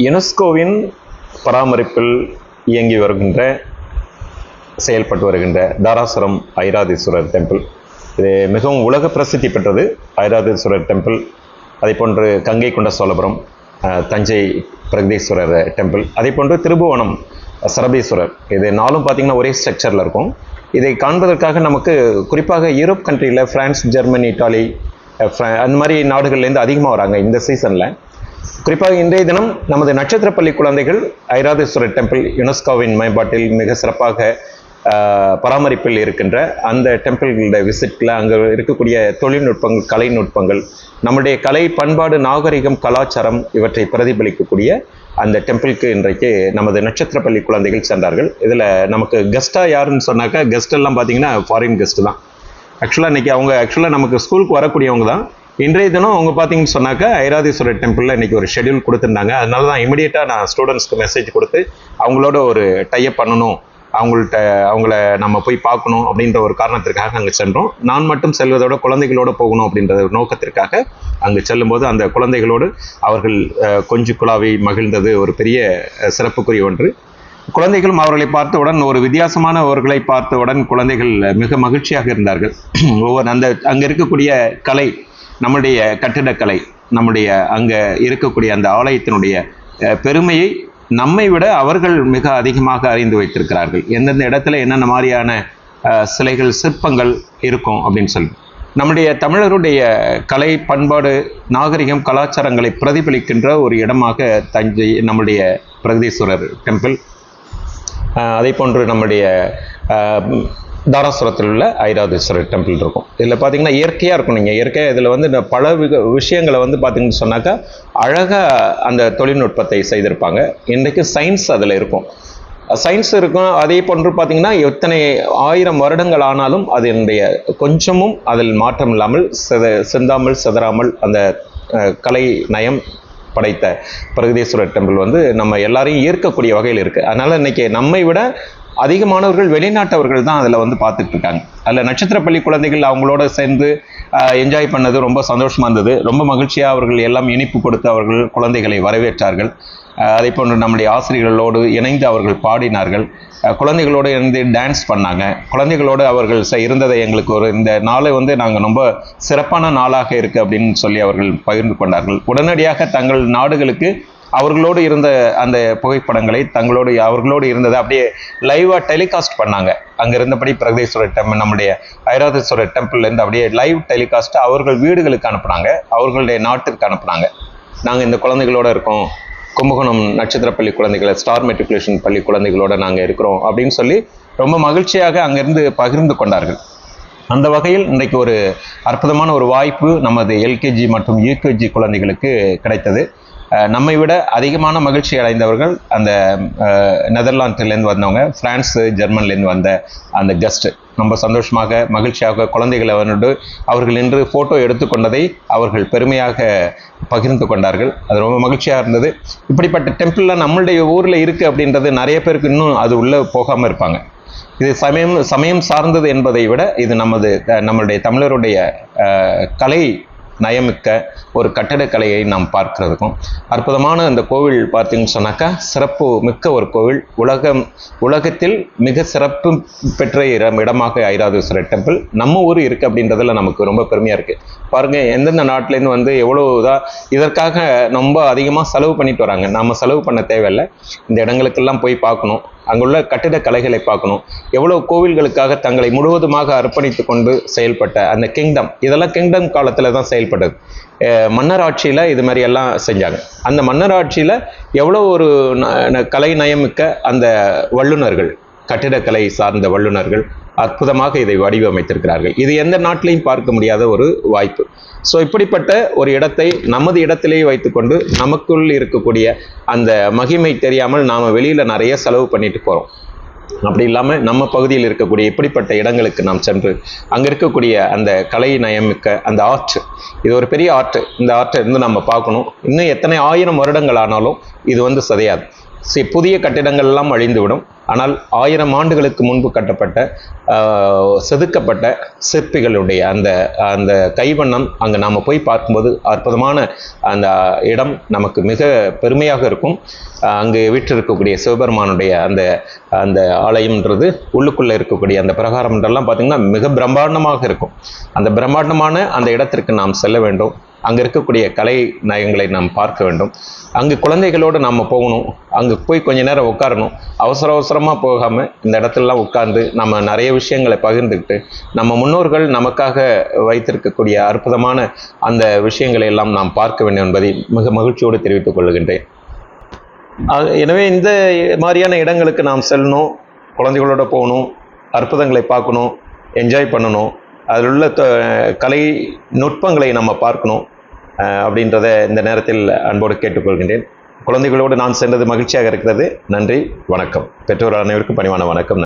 யுனெஸ்கோவின் பராமரிப்பில் இயங்கி வருகின்ற செயல்பட்டு வருகின்ற தாராசுரம் ஐராதீஸ்வரர் டெம்பிள். இது மிகவும் உலக பிரசித்தி பெற்றது ஐராதீஸ்வரர் டெம்பிள். அதே போன்று கங்கை கொண்ட சோழபுரம் தஞ்சை பிரகதீஸ்வரர் டெம்பிள், அதே போன்று திருபுவனம் சரபீஸ்வரர். இது நாலும் பார்த்திங்கன்னா ஒரே ஸ்ட்ரக்சரில் இருக்கும். இதை காண்பதற்காக நமக்கு குறிப்பாக யூரோப் கண்ட்ரியில் ஃப்ரான்ஸ், ஜெர்மனி, இட்டாலி, அந்த மாதிரி நாடுகள்லேருந்து அதிகமாக வராங்க இந்த சீசனில். குறிப்பாக இன்றைய தினம் நமது நட்சத்திர பள்ளி குழந்தைகள் ஐராதீஸ்வரர் டெம்பிள் யுனெஸ்கோவின் மேம்பாட்டில் மிக சிறப்பாக பராமரிப்பில் இருக்கின்ற அந்த டெம்பிள்களோட விசிட்டில் அங்கே இருக்கக்கூடிய தொழில்நுட்பங்கள், கலைநுட்பங்கள், நம்முடைய கலை, பண்பாடு, நாகரிகம், கலாச்சாரம் இவற்றை பிரதிபலிக்கக்கூடிய அந்த டெம்பிளுக்கு இன்றைக்கு நமது நட்சத்திர பள்ளி குழந்தைகள் சென்றார்கள். இதில் நமக்கு கெஸ்ட்டாக யாருன்னு சொன்னாக்கா, கெஸ்ட் எல்லாம் பார்த்தீங்கன்னா ஃபாரின் கெஸ்ட் தான். ஆக்சுவலாக நமக்கு ஸ்கூலுக்கு வரக்கூடியவங்க தான். இன்றைய தினம் அவங்க பார்த்தீங்கன்னு சொன்னாக்கா ஐராதீஸ்வரர் டெம்பிளில் இன்றைக்கி ஒரு ஷெடியூல் கொடுத்துருந்தாங்க. அதனால தான் இமீடியட்டாக நான் ஸ்டூடெண்ட்ஸ்க்கு மெசேஜ் கொடுத்து அவங்களோட ஒரு டைப் பண்ணணும், அவங்கள நம்ம போய் பார்க்கணும் அப்படின்ற ஒரு காரணத்திற்காக அங்கே சென்றோம். நான் மட்டும் செல்வதோட குழந்தைகளோடு போகணும் அப்படின்ற ஒரு நோக்கத்திற்காக அங்கு செல்லும்போது அந்த குழந்தைகளோடு அவர்கள் கொஞ்சி குழாவி மகிழ்ந்தது ஒரு பெரிய சிறப்புக்குரிய ஒன்று. குழந்தைகளும் அவர்களை பார்த்தவுடன், ஒரு வித்தியாசமானவர்களை பார்த்தவுடன் குழந்தைகள் மிக மகிழ்ச்சியாக இருந்தார்கள். அங்கே இருக்கக்கூடிய கலை, நம்முடைய கட்டிடக்கலை, நம்முடைய அங்கே இருக்கக்கூடிய அந்த ஆலயத்தினுடைய பெருமையை நம்மை விட அவர்கள் மிக அதிகமாக அறிந்து வைத்திருக்கிறார்கள். எந்தெந்த இடத்துல என்னென்ன மாதிரியான சிலைகள், சிற்பங்கள் இருக்கும் அப்படின்னு சொல்லி நம்முடைய தமிழருடைய கலை, பண்பாடு, நாகரிகம், கலாச்சாரங்களை பிரதிபலிக்கின்ற ஒரு இடமாக தஞ்சை நம்முடைய பிரகதீஸ்வரர் டெம்பிள், அதே போன்று நம்முடைய தாராசுரத்தில் உள்ள ஐராதீஸ்வரர் டெம்பிள் இருக்கும். இதில் பார்த்தீங்கன்னா இயற்கையாக இருக்கும். நீங்கள் இயற்கையாக இதில் இந்த பல விஷயங்களை பார்த்தீங்கன்னு சொன்னாக்கா அழகாக அந்த தொழில்நுட்பத்தை செய்திருப்பாங்க. இன்றைக்கு சயின்ஸ் அதில் இருக்கும், சயின்ஸ் இருக்கும். அதே போன்று பார்த்தீங்கன்னா எத்தனை 1000 வருடங்கள் ஆனாலும் அதனுடைய கொஞ்சமும் அதில் மாற்றம் இல்லாமல் சிந்தாமல் சிதறாமல் அந்த கலை நயம் படைத்த பிரகதீஸ்வரர் டெம்பிள் நம்ம எல்லாரையும் ஈர்க்கக்கூடிய வகையில் இருக்குது. அதனால் இன்றைக்கி நம்மை விட அதிகமானவர்கள் வெளிநாட்டவர்கள் தான் அதில் பார்த்துட்டு இருக்காங்க. அதில் நட்சத்திர பள்ளி குழந்தைகள் அவங்களோட சேர்ந்து என்ஜாய் பண்ணது ரொம்ப சந்தோஷமாக இருந்தது. ரொம்ப மகிழ்ச்சியாக அவர்கள் எல்லாம் இனிப்பு கொடுத்து அவர்கள் குழந்தைகளை வரவேற்றார்கள். அதே போன்று நம்முடைய ஆசிரியர்களோடு இணைந்து அவர்கள் பாடினார்கள். குழந்தைகளோடு இணைந்து டான்ஸ் பண்ணாங்க. குழந்தைகளோடு அவர்கள் இருந்ததை எங்களுக்கு இந்த நாளை நாங்கள் ரொம்ப சிறப்பான நாளாக இருக்குது அப்படின்னு சொல்லி அவர்கள் பகிர்ந்து கொண்டார்கள். உடனடியாக தங்கள் நாடுகளுக்கு அவர்களோடு இருந்த அந்த புகைப்படங்களை அவர்களோடு இருந்ததை அப்படியே லைவாக டெலிகாஸ்ட் பண்ணாங்க. அங்கே இருந்தபடி பிரகதீஸ்வரர் டெம்பிள், நம்முடைய ஐராதீஸ்வரர் டெம்பிள்லேருந்து அப்படியே லைவ் டெலிகாஸ்ட்டை அவர்கள் வீடுகளுக்கு அனுப்புனாங்க, அவர்களுடைய நாட்டிற்கு அனுப்புனாங்க. நாங்கள் இந்த குழந்தைகளோடு இருக்கோம், கும்பகோணம் நட்சத்திர பள்ளி குழந்தைகளை, ஸ்டார் மெட்ரிகுலேஷன் பள்ளி குழந்தைகளோடு நாங்கள் இருக்கிறோம் அப்படின்னு சொல்லி ரொம்ப மகிழ்ச்சியாக அங்கேருந்து பகிர்ந்து கொண்டார்கள். அந்த வகையில் இன்றைக்கு ஒரு அற்புதமான ஒரு வாய்ப்பு நமது எல்கேஜி மற்றும் யூகேஜி குழந்தைகளுக்கு கிடைத்தது. நம்மை விட அதிகமான மகிழ்ச்சி அடைந்தவர்கள் அந்த நெதர்லாந்திலேருந்து வந்தவங்க, பிரான்ஸு, ஜெர்மனிலேருந்து வந்த அந்த கெஸ்ட்டு. ரொம்ப சந்தோஷமாக மகிழ்ச்சியாக குழந்தைகளை அவர்கள் நின்று ஃபோட்டோ எடுத்துக்கொண்டதை அவர்கள் பெருமையாக பகிர்ந்து கொண்டார்கள். அது ரொம்ப மகிழ்ச்சியாக இருந்தது. இப்படிப்பட்ட டெம்பிள்லாம் நம்மளுடைய ஊரில் இருக்குது அப்படின்றது நிறைய பேருக்கு இன்னும் அது உள்ளே போகாமல் இருப்பாங்க. இது சமயம் சார்ந்தது என்பதை விட இது நம்மளுடைய தமிழருடைய கலை நயமிக்க ஒரு கட்டடக்கலையை நாம் பார்க்கிறதுக்கும், அற்புதமான அந்த கோவில் பார்த்தீங்கன்னு சொன்னாக்கா சிறப்பு மிக்க ஒரு கோவில். உலகத்தில் மிக சிறப்பு பெற்ற இடமாக ஐராதீஸ்வரர் டெம்பிள் நம்ம ஊர் இருக்குது அப்படின்றதுல நமக்கு ரொம்ப பெருமையாக இருக்குது. பாருங்கள், எந்தெந்த நாட்டிலேருந்து எவ்வளோதான் இதற்காக ரொம்ப அதிகமாக செலவு பண்ணிட்டு வராங்க. நம்ம செலவு பண்ண தேவையில்லை. இந்த இடங்களுக்கெல்லாம் போய் பார்க்கணும், அங்குள்ள கட்டிட கலைகளை பார்க்கணும். எவ்வளோ கோவில்களுக்காக தங்களை முழுவதுமாக அர்ப்பணித்து கொண்டு செயல்பட்ட அந்த கிங்டம், இதெல்லாம் கிங்டம் காலத்தில் தான் செயல்பட்டது. மன்னர் ஆட்சியில் இது மாதிரி எல்லாம் செஞ்சாங்க. அந்த மன்னர் ஆட்சியில் எவ்வளோ ஒரு கலை நயமிக்க அந்த வல்லுநர்கள், கட்டிடக்கலை சார்ந்த வல்லுநர்கள் அற்புதமாக இதை வடிவமைத்திருக்கிறார்கள். இது எந்த நாட்டிலையும் பார்க்க முடியாத ஒரு வாய்ப்பு. ஸோ இப்படிப்பட்ட ஒரு இடத்தை நமது இடத்திலேயே வைத்துக்கொண்டு நமக்குள் இருக்கக்கூடிய அந்த மகிமை தெரியாமல் நாம் வெளியில் நிறைய செலவு பண்ணிட்டு போகிறோம். அப்படி இல்லாமல் நம்ம பகுதியில் இருக்கக்கூடிய இப்படிப்பட்ட இடங்களுக்கு நாம் சென்று அங்கே இருக்கக்கூடிய அந்த கலை நயமிக்க அந்த ஆர்ட், இது ஒரு பெரிய ஆர்ட். இந்த ஆர்ட்டை நம்ம பார்க்கணும். இன்னும் எத்தனை 1000 வருடங்கள் ஆனாலும் இது சிதையாது. புதிய கட்டிடங்கள் எல்லாம் அழிந்துவிடும். ஆனால் 1000 ஆண்டுகளுக்கு முன்பு கட்டப்பட்ட செதுக்கப்பட்ட சிற்பிகளுடைய அந்த அந்த கைவண்ணம் அங்கே நாம் போய் பார்க்கும்போது அற்புதமான அந்த இடம் நமக்கு மிக பெருமையாக இருக்கும். அங்கு வீற்றிருக்கக்கூடிய சிவபெருமானுடைய அந்த அந்த ஆலயம்ன்றது உள்ளுக்குள்ளே இருக்கக்கூடிய அந்த பிரகாரம்ன்றெல்லாம் பார்த்திங்கன்னா மிக பிரம்மாண்டமாக இருக்கும். அந்த பிரம்மாண்டமான அந்த இடத்திற்கு நாம் செல்ல வேண்டும். அங்கே இருக்கக்கூடிய கலை நயங்களை நாம் பார்க்க வேண்டும். அங்கு குழந்தைகளோடு நாம் போகணும். அங்கே போய் கொஞ்ச நேரம் உட்காரணும். அவசரமாக போகாமல் இந்த இடத்துலலாம் உட்கார்ந்து நம்ம நிறைய விஷயங்களை பகிர்ந்துக்கிட்டு நம்ம முன்னோர்கள் நமக்காக வைத்திருக்கக்கூடிய அற்புதமான அந்த விஷயங்களை எல்லாம் நாம் பார்க்க வேண்டும் என்பதை மிக மகிழ்ச்சியோடு தெரிவித்துக் கொள்கின்றேன். எனவே இந்த மாதிரியான இடங்களுக்கு நாம் செல்லணும், குழந்தைகளோட போகணும், அற்புதங்களை பார்க்கணும், என்ஜாய் பண்ணணும், அதில் உள்ள கலை நுட்பங்களை நம்ம பார்க்கணும் அப்படின்றத இந்த நேரத்தில் அன்போடு கேட்டுக்கொள்கின்றேன். குழந்தைகளோடு நான் சென்றது மகிழ்ச்சியாக இருக்கிறது. நன்றி, வணக்கம். பெற்றோர் அனைவருக்கும் பணிவான வணக்கம்.